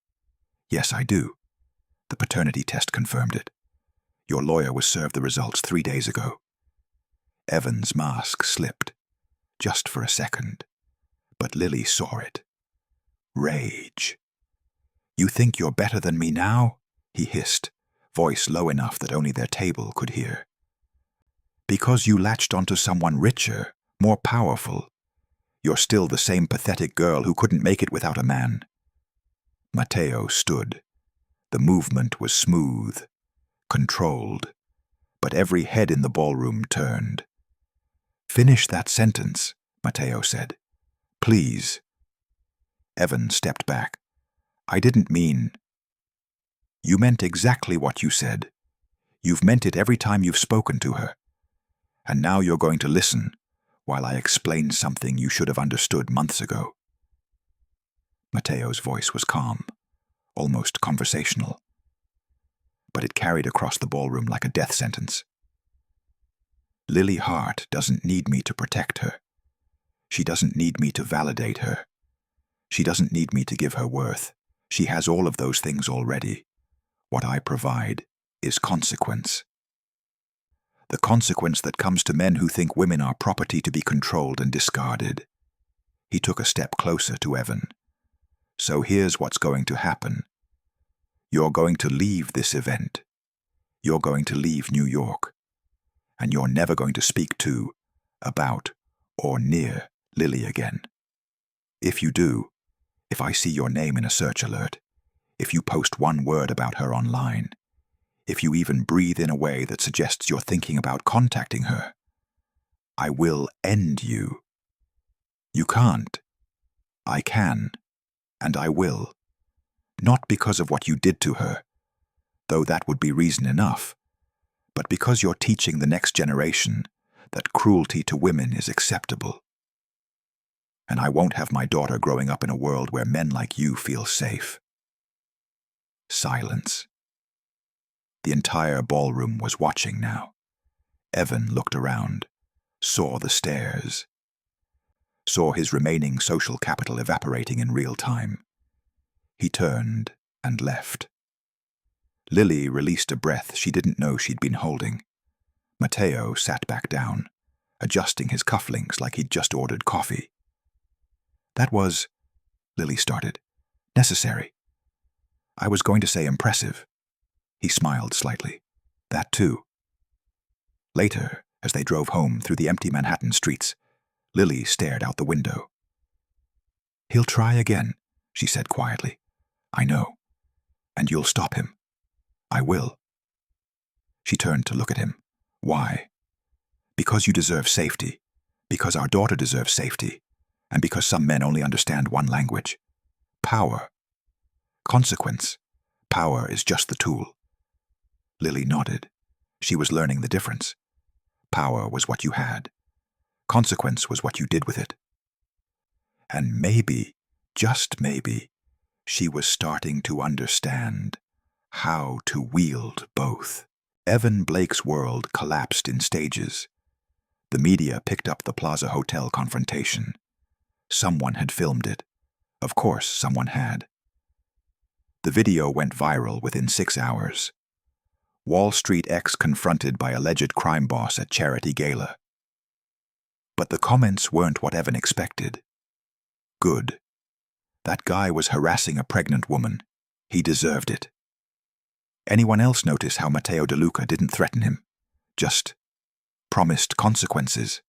Speaker 1: "Yes, I do. The paternity test confirmed it. Your lawyer was served the results 3 days ago." Evan's mask slipped, just for a second, but Lily saw it. Rage. "You think you're better than me now?" he hissed, voice low enough that only their table could hear. "Because you latched onto someone richer, more powerful. You're still the same pathetic girl who couldn't make it without a man." Matteo stood. The movement was smooth, controlled, but every head in the ballroom turned. "Finish that sentence," Matteo said. "Please." Evan stepped back. "I didn't mean—" "You meant exactly what you said. You've meant it every time you've spoken to her. And now you're going to listen while I explain something you should have understood months ago." Matteo's voice was calm, almost conversational, but it carried across the ballroom like a death sentence. "Lily Hart doesn't need me to protect her. She doesn't need me to validate her. She doesn't need me to give her worth. She has all of those things already. What I provide is consequence. The consequence that comes to men who think women are property to be controlled and discarded." He took a step closer to Evan. So here's what's going to happen. You're going to leave this event. You're going to leave New York. And you're never going to speak to, about, or near Lily again. If you do, if I see your name in a search alert, if you post one word about her online, if you even breathe in a way that suggests you're thinking about contacting her, I will end you. You can't. I can, and I will. Not because of what you did to her, though that would be reason enough, but because you're teaching the next generation that cruelty to women is acceptable. And I won't have my daughter growing up in a world where men like you feel safe. Silence. The entire ballroom was watching now. Evan looked around, saw the stares, saw his remaining social capital evaporating in real time. He turned and left. Lily released a breath she didn't know she'd been holding. Matteo sat back down, adjusting his cufflinks like he'd just ordered coffee. That was, Lily started, necessary. I was going to say impressive. He smiled slightly. That too. Later, as they drove home through the empty Manhattan streets, Lily stared out the window. He'll try again, she said quietly. I know. And you'll stop him. I will. She turned to look at him. Why? Because you deserve safety. Because our daughter deserves safety. And because some men only understand one language. Power. Consequence. Power is just the tool. Lily nodded. She was learning the difference. Power was what you had. Consequence was what you did with it. And maybe, just maybe, she was starting to understand how to wield both. Evan Blake's world collapsed in stages. The media picked up the Plaza Hotel confrontation. Someone had filmed it. Of course, someone had. The video went viral within 6 hours. Wall Street X confronted by alleged crime boss at charity gala. But the comments weren't what Evan expected. Good. That guy was harassing a pregnant woman. He deserved it. Anyone else notice how Matteo De Luca didn't threaten him? Just promised consequences.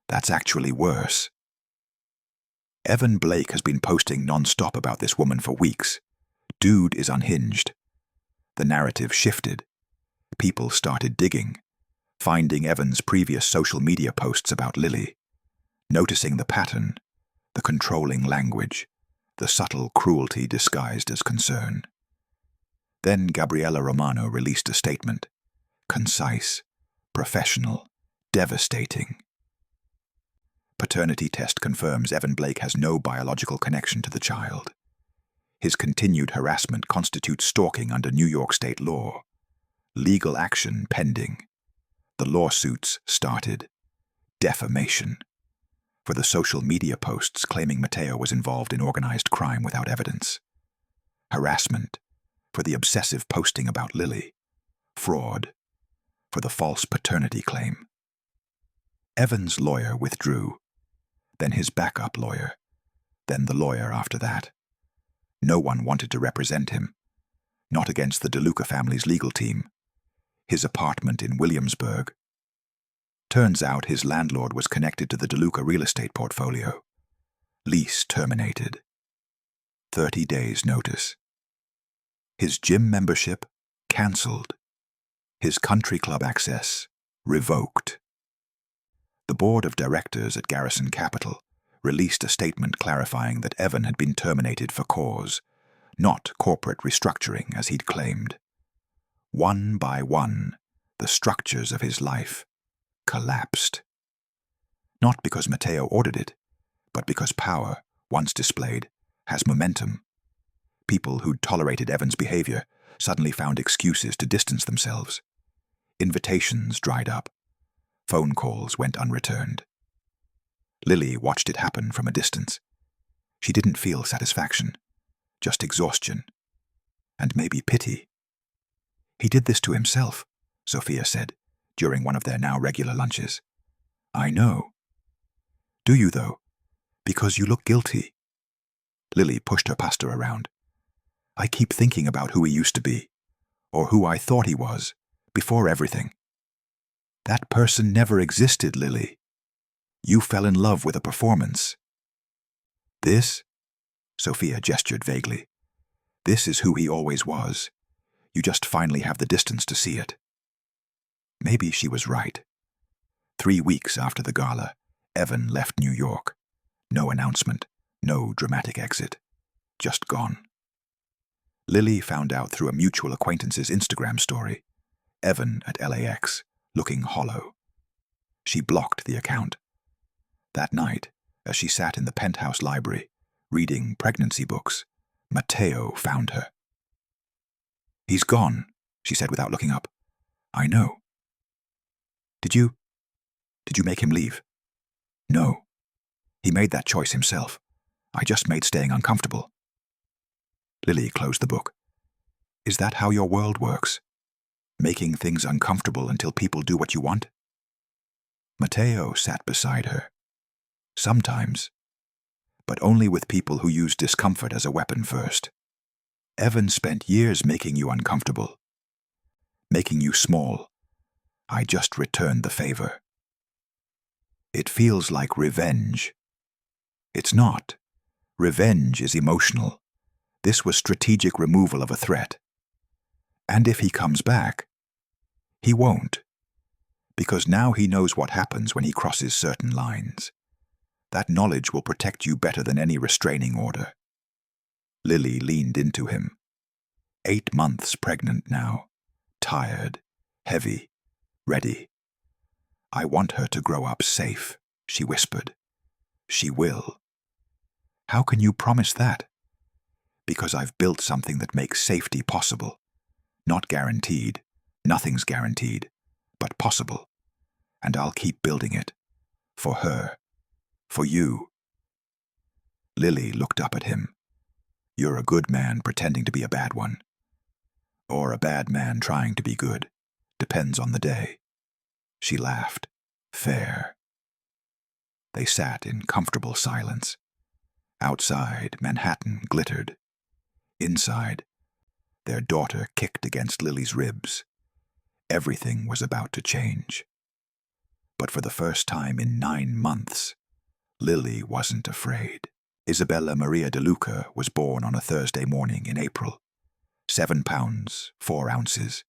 Speaker 1: That's actually worse. Evan Blake has been posting non-stop about this woman for weeks. Dude is unhinged. The narrative shifted. People started digging, finding Evan's previous social media posts about Lily, noticing the pattern, the controlling language, the subtle cruelty disguised as concern. Then Gabriella Romano released a statement. Concise, professional, devastating. Paternity test confirms Evan Blake has no biological connection to the child. His continued harassment constitutes stalking under New York state law. Legal action pending. The lawsuits started. Defamation. For the social media posts claiming Matteo was involved in organized crime without evidence. Harassment. For the obsessive posting about Lily. Fraud. For the false paternity claim. Evan's lawyer withdrew. Then his backup lawyer. Then the lawyer after that. No one wanted to represent him. Not against the De Luca family's legal team. His apartment in Williamsburg. Turns out his landlord was connected to the De Luca real estate portfolio. Lease terminated. 30 days notice. His gym membership cancelled. His country club access revoked. The board of directors at Garrison Capital released a statement clarifying that Evan had been terminated for cause, not corporate restructuring as he'd claimed. One by one, the structures of his life collapsed. Not because Matteo ordered it, but because power, once displayed, has momentum. People who'd tolerated Evan's behavior suddenly found excuses to distance themselves. Invitations dried up. Phone calls went unreturned. Lily watched it happen from a distance. She didn't feel satisfaction, just exhaustion, and maybe pity. He did this to himself, Sophia said, during one of their now regular lunches. I know. Do you, though? Because you look guilty. Lily pushed her pastor around. I keep thinking about who he used to be, or who I thought he was, before everything. That person never existed, Lily. You fell in love with a performance. This? Sophia gestured vaguely. This is who he always was. You just finally have the distance to see it. Maybe she was right. 3 weeks after the gala, Evan left New York. No announcement, no dramatic exit. Just gone. Lily found out through a mutual acquaintance's Instagram story. Evan at LAX, looking hollow. She blocked the account. That night, as she sat in the penthouse library, reading pregnancy books, Matteo found her. He's gone, she said without looking up. I know. Did you make him leave? No. He made that choice himself. I just made staying uncomfortable. Lily closed the book. Is that how your world works? Making things uncomfortable until people do what you want? Matteo sat beside her. Sometimes. But only with people who use discomfort as a weapon first. Evan spent years making you uncomfortable. Making you small. I just returned the favor. It feels like revenge. It's not. Revenge is emotional. This was strategic removal of a threat. And if he comes back, he won't. Because now he knows what happens when he crosses certain lines. That knowledge will protect you better than any restraining order. Lily leaned into him. 8 months pregnant now. Tired, heavy, ready. I want her to grow up safe, she whispered. She will. How can you promise that? Because I've built something that makes safety possible. Not guaranteed. Nothing's guaranteed. But possible. And I'll keep building it. For her. For you. Lily looked up at him. You're a good man pretending to be a bad one. Or a bad man trying to be good. Depends on the day. She laughed. Fair. They sat in comfortable silence. Outside, Manhattan glittered. Inside, their daughter kicked against Lily's ribs. Everything was about to change. But for the first time in 9 months, Lily wasn't afraid. Isabella Maria De Luca was born on a Thursday morning in April. 7 pounds, 4 ounces.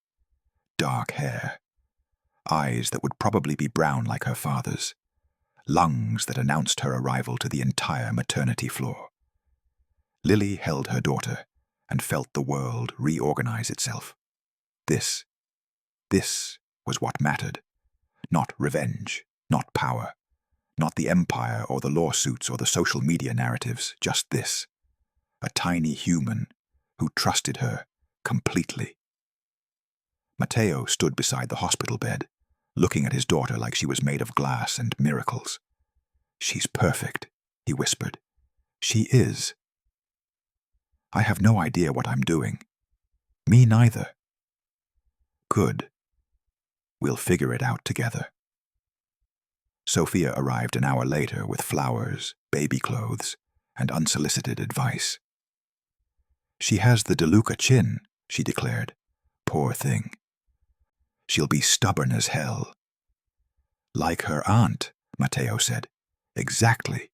Speaker 1: Dark hair. Eyes that would probably be brown like her father's. Lungs that announced her arrival to the entire maternity floor. Lily held her daughter and felt the world reorganize itself. This was what mattered. Not revenge, not power, not the empire or the lawsuits or the social media narratives, just this. A tiny human who trusted her completely. Matteo stood beside the hospital bed, looking at his daughter like she was made of glass and miracles. She's perfect, he whispered. She is. I have no idea what I'm doing. Me neither. Good. We'll figure it out together. Sophia arrived an hour later with flowers, baby clothes, and unsolicited advice. She has the De Luca chin, she declared. Poor thing. She'll be stubborn as hell. Like her aunt, Matteo said. Exactly.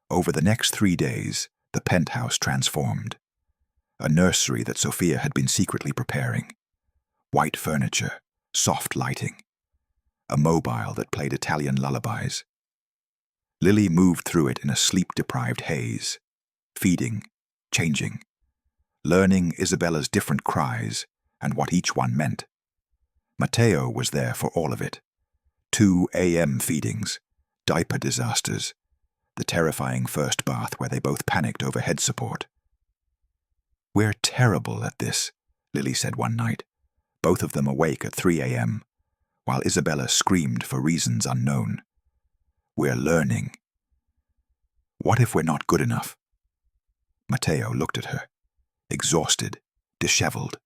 Speaker 1: Over the next 3 days, the penthouse transformed. A nursery that Sophia had been secretly preparing. White furniture, soft lighting. A mobile that played Italian lullabies. Lily moved through it in a sleep-deprived haze, feeding, changing, learning Isabella's different cries and what each one meant. Matteo was there for all of it. 2 a.m. feedings, diaper disasters, the terrifying first bath where they both panicked over head support. We're terrible at this, Lily said one night, both of them awake at 3 a.m., while Isabella screamed for reasons unknown. We're learning. What if we're not good enough? Matteo looked at her, exhausted, disheveled,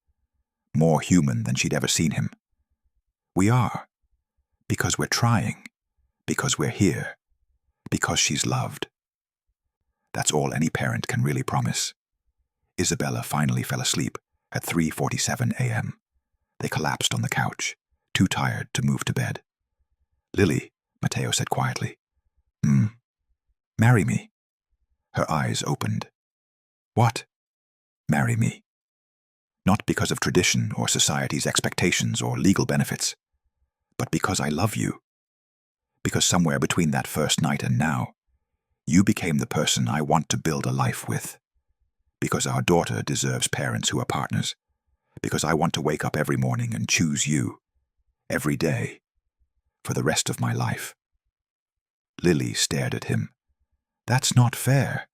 Speaker 1: more human than she'd ever seen him. We are. Because we're trying. Because we're here. Because she's loved. That's all any parent can really promise. Isabella finally fell asleep at 3:47 a.m. They collapsed on the couch, too tired to move to bed. "Lily," Matteo said quietly. Marry me." Her eyes opened. "What?" "Marry me. Not because of tradition or society's expectations or legal benefits, but because I love you. Because somewhere between that first night and now, you became the person I want to build a life with. Because our daughter deserves parents who are partners. Because I want to wake up every morning and choose you, every day, for the rest of my life." Lily stared at him. "That's not fair.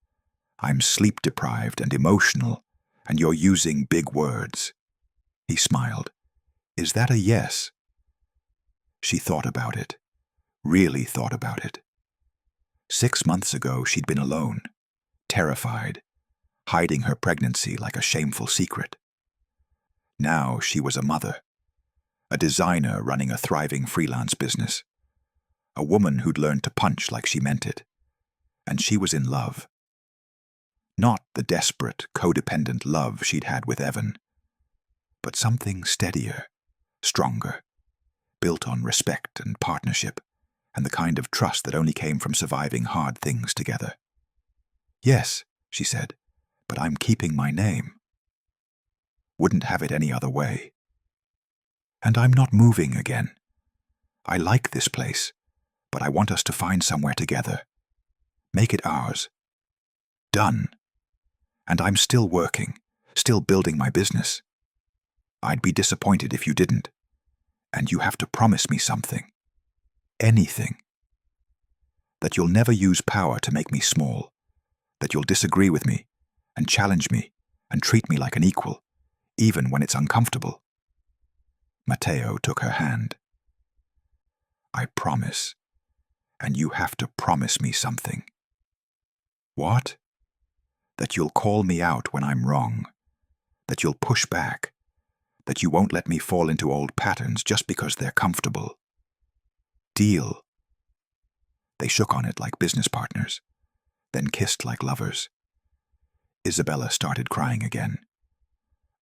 Speaker 1: I'm sleep-deprived and emotional, and you're using big words." He smiled. "Is that a yes?" She thought about it, really thought about it. 6 months ago, she'd been alone, terrified, hiding her pregnancy like a shameful secret. Now she was a mother, a designer running a thriving freelance business, a woman who'd learned to punch like she meant it, and she was in love. Not the desperate, codependent love she'd had with Evan, but something steadier, stronger, built on respect and partnership, and the kind of trust that only came from surviving hard things together. "Yes," she said, "but I'm keeping my name. Wouldn't have it any other way. And I'm not moving again. I like this place, but I want us to find somewhere together. Make it ours. Done. And I'm still working, still building my business. I'd be disappointed if you didn't. And you have to promise me something. Anything. That you'll never use power to make me small. That you'll disagree with me, and challenge me, and treat me like an equal, even when it's uncomfortable." Matteo took her hand. "I promise, and you have to promise me something." "What?" "That you'll call me out when I'm wrong. That you'll push back. That you won't let me fall into old patterns just because they're comfortable. Deal." They shook on it like business partners, then kissed like lovers. Isabella started crying again.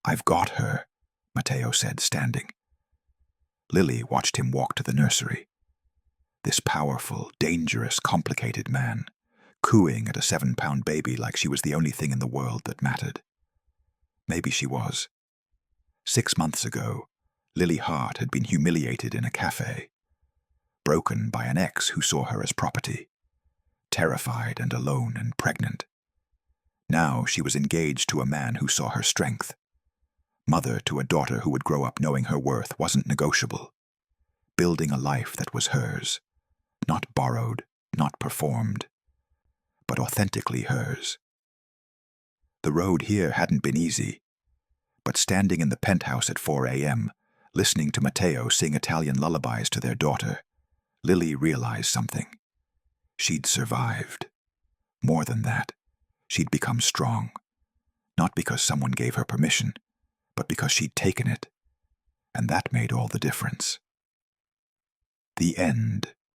Speaker 1: "I've got her," Matteo said, standing. Lily watched him walk to the nursery. This powerful, dangerous, complicated man, cooing at a 7-pound baby like she was the only thing in the world that mattered. Maybe she was. 6 months ago, Lily Hart had been humiliated in a cafe, broken by an ex who saw her as property, terrified and alone and pregnant. Now she was engaged to a man who saw her strength, mother to a daughter who would grow up knowing her worth wasn't negotiable, building a life that was hers, not borrowed, not performed, but authentically hers. The road here hadn't been easy, but standing in the penthouse at 4 a.m., listening to Matteo sing Italian lullabies to their daughter, Lily realized something. She'd survived. More than that, she'd become strong, not because someone gave her permission, but because she'd taken it, and that made all the difference. The end.